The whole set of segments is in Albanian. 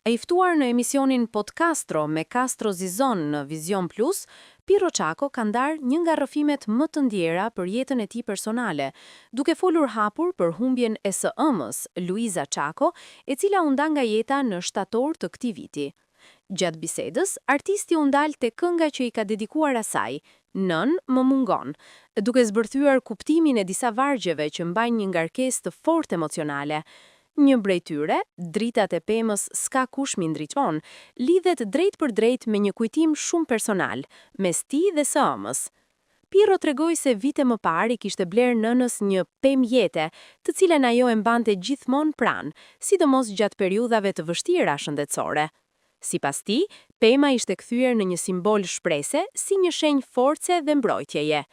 E ftuar në emisionin Podcastro me Castro Zizon në Vision Plus, Pirro Çako ka ndarë një nga rrëfimet më të ndjera për jetën e tij personale, duke folur hapur për humbjen e së ëmës, Luiza Çako, e cila u nda nga jeta në shtator të këtij viti. Gjatë bisedës, artisti u ndal te kënga që i ka dedikuar asaj, Nën më mungon, duke zbërthyer kuptimin e disa vargjeve që mbajnë një ngarkesë të fortë emocionale. Një prej tyre, Dritat e pemës s'ka kush mi ndriçon, lidhet drejt për drejt me një kujtim shumë personal, mes tij dhe së ëmës. Pirro tregoi se vite më parë i kishte bler nënës një pemë jete, të cilën ajo e mbante gjithmonë pranë, sidomos gjatë periudhave të vështira shëndetësore. Sipas tij, pema ishte kthyer në një simbol shprese, si një shenjë force dhe mbrojtjeje.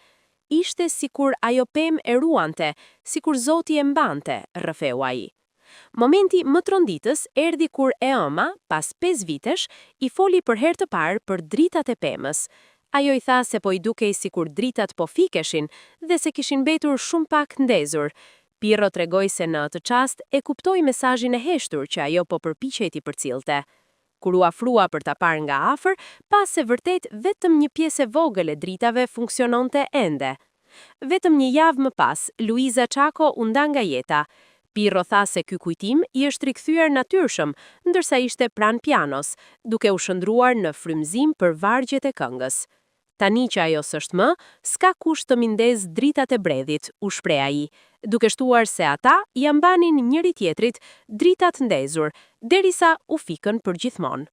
Ishte sikur ajo pemë e ruante, sikur Zoti e mbante, rrëfeu ai. Momenti më tronditës erdhi kur e ëma, pas 5 vitesh, i foli për herë të parë për dritat e pemës. Ajo i tha se po i dukej sikur dritat po fikeshin dhe se kishin mbetur shumë pak ndezur. Pirro tregoi se në atë çast e kuptoi mesazhin e heshtur që ajo po përpiqej t'i përcillte. Kur u afrua për ta parë nga afër, pa se vërtet vetëm një pjesë e vogël e dritave funksiononte ende. Vetëm një javë më pas, Luiza Çako u nda nga jeta. Pirro tha se ky kujtim i është rikthyer natyrshëm, ndërsa ishte pranë pianos, duke u shndruar në frymëzim për vargjet e këngës. Tani që ajo s'është më, s'ka kush të mindez dritat e bredhit, u shpreh ai, duke shtuar se ata ja mbanin njëri tjetrit dritat ndezur, derisa u fikën përgjithmonë.